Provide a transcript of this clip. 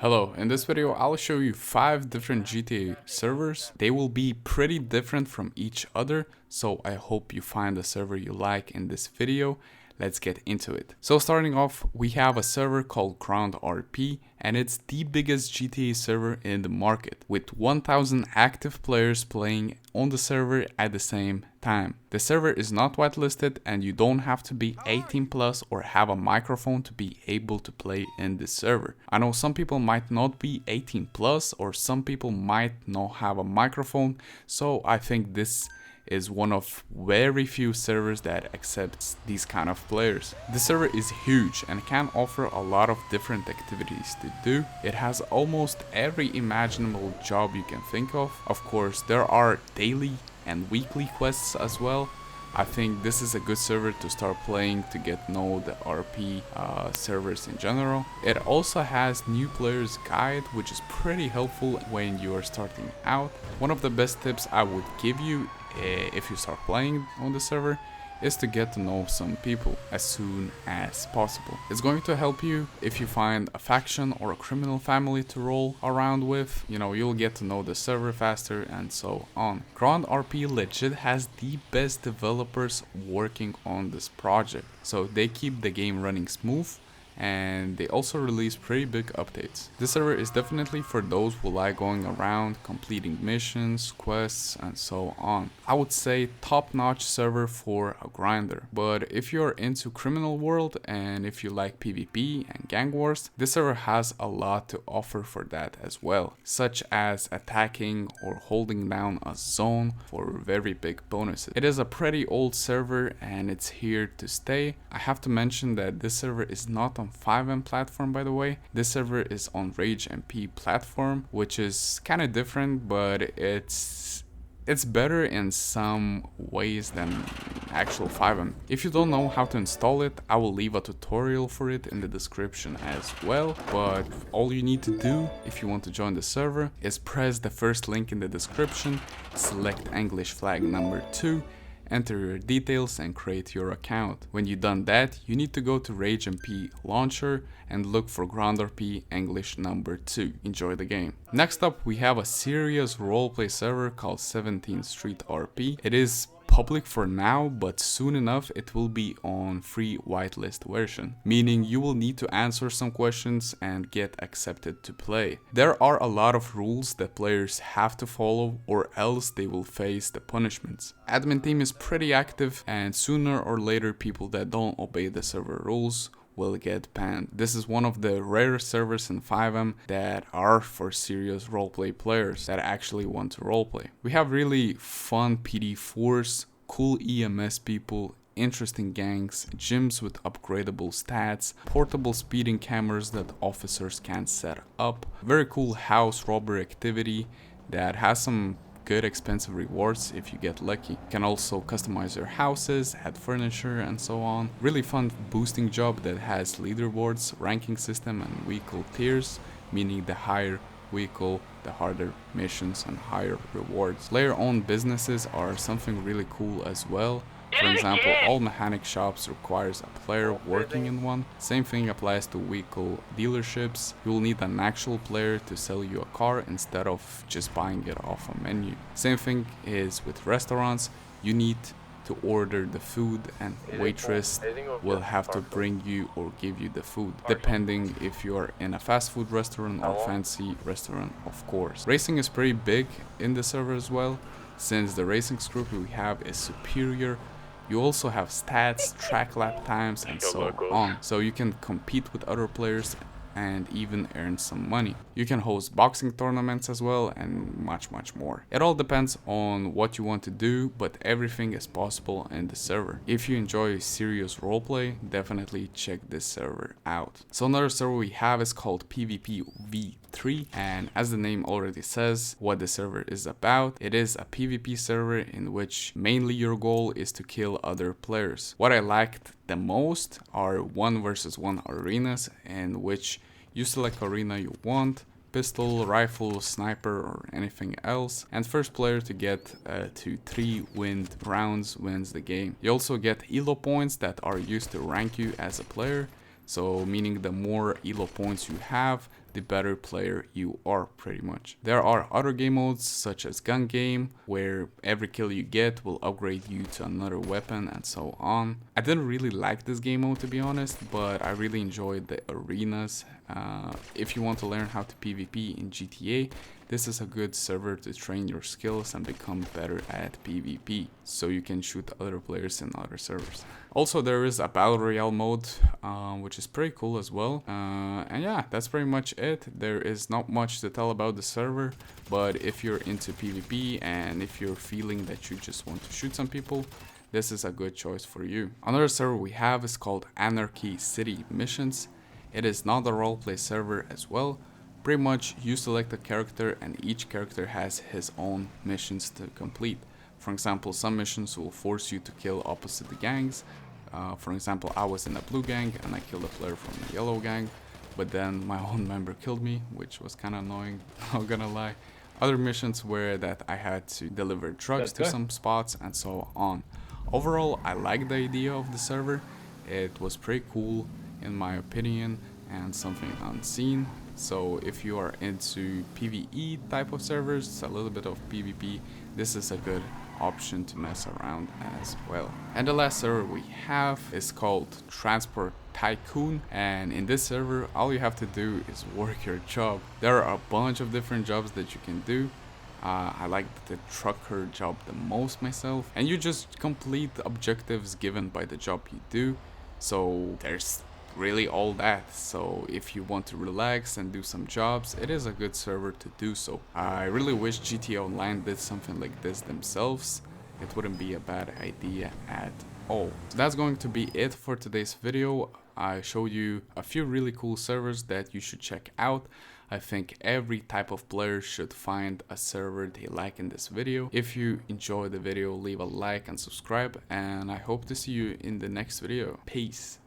Hello, in this video I'll show you 5 different GTA servers. They will be pretty different from each other, so I hope you find the server you like in this video. Let's get into it. So starting off, we have a server called Ground RP, and it's the biggest GTA server in the market, with 1000 active players playing on the server at the same time. The server is not whitelisted, and you don't have to be 18 plus or have a microphone to be able to play in this server. I know some people might not be 18 plus, or some people might not have a microphone, so I think this is one of very few servers that accepts these kind of players. The server is huge and can offer a lot of different activities to do. It has almost every imaginable job you can think of. Of course, there are daily and weekly quests as well. I think this is a good server to start playing to get to know the RP servers in general. It also has new players guide, which is pretty helpful when you are starting out. One of the best tips I would give you if you start playing on the server is to get to know some people as soon as possible. It's going to help you if you find a faction or a criminal family to roll around with. You know, you'll get to know the server faster and so on. Ground RP legit has the best developers working on this project, so they keep the game running smooth, and they also release pretty big updates. This server is definitely for those who like going around, completing missions, quests, and so on. I would say top-notch server for a grinder. But if you're into criminal world and if you like PvP and gang wars, this server has a lot to offer for that as well, such as attacking or holding down a zone for very big bonuses. It is a pretty old server and it's here to stay. I have to mention that this server is not on Fivem platform, by the way. This server is on RAGEMP platform, which is kind of different, but it's better in some ways than actual Fivem. If you don't know how to install it, I will leave a tutorial for it in the description as well, but all you need to do if you want to join the server is press the first link in the description, select English flag number 2, enter your details and create your account. When you've done that, you need to go to RageMP launcher and look for Ground RP English number 2. Enjoy the game. Next up, we have a serious roleplay server called 17th Street RP. It is public for now, but soon enough it will be on free whitelist version, meaning you will need to answer some questions and get accepted to play. There are a lot of rules that players have to follow, or else they will face the punishments. Admin team is pretty active, and sooner or later people that don't obey the server rules will get banned. This is one of the rare servers in Fivem that are for serious roleplay players that actually want to roleplay. We have really fun PD4s, cool EMS people, interesting gangs, gyms with upgradable stats, portable speeding cameras that officers can set up, very cool house robbery activity that has some good expensive rewards if you get lucky. You can also customize your houses, add furniture and so on. Really fun boosting job that has leaderboards, ranking system and vehicle tiers, meaning the higher vehicle, the harder missions and higher rewards. Player owned businesses are something really cool as well. For example, all mechanic shops requires a player working in one. Same thing applies to vehicle dealerships. You will need an actual player to sell you a car instead of just buying it off a menu. Same thing is with restaurants. You need to order the food and waitress will have to bring you or give you the food, depending if you are in a fast food restaurant or fancy restaurant, of course. Racing is pretty big in the server as well, since the racing script we have is superior. You also have stats, track lap times and so on, so you can compete with other players and even earn some money. You can host boxing tournaments as well and much more. It all depends on what you want to do, but everything is possible in the server. If you enjoy serious roleplay, definitely check this server out. So another server we have is called PvP V3, and as the name already says what the server is about, it is a PvP server in which mainly your goal is to kill other players. What I liked the most are 1 versus 1 arenas in which you select arena you want, pistol, rifle, sniper or anything else, and first player to get to 3 win rounds wins the game. You also get elo points that are used to rank you as a player, so meaning the more elo points you have, the better player you are, pretty much. There are other game modes such as gun game, where every kill you get will upgrade you to another weapon and so on. I didn't really like this game mode, to be honest, but I really enjoyed the arenas. If you want to learn how to PvP in GTA, this is a good server to train your skills and become better at PvP, so you can shoot other players in other servers. Also, there is a Battle Royale mode, which is pretty cool as well. And yeah, that's pretty much it. There is not much to tell about the server, but if you're into PvP and if you're feeling that you just want to shoot some people, this is a good choice for you. Another server we have is called Anarchy City Missions. It is not a roleplay server as well. Pretty much you select a character and each character has his own missions to complete. For example, some missions will force you to kill opposite the gangs. For example, I was in a blue gang and I killed a player from the yellow gang, but then my own member killed me, which was kind of annoying, not gonna lie. Other missions were that I had to deliver drugs to some spots and so on. Overall, I like the idea of the server. It was pretty cool in my opinion and something unseen. So if you are into PvE type of servers, a little bit of PvP, this is a good option to mess around as well. And the last server we have is called Transport Tycoon, and in this server all you have to do is work your job. There are a bunch of different jobs that you can do. I like the trucker job the most myself, and you just complete objectives given by the job you do. So there's really all that. So if you want to relax and do some jobs, it is a good server to do so. I really wish GTA Online did something like this themselves. It wouldn't be a bad idea at all. So that's going to be it for today's video. I showed you a few really cool servers that you should check out. I think every type of player should find a server they like in this video. If you enjoyed the video, leave a like and subscribe, and I hope to see you in the next video. Peace.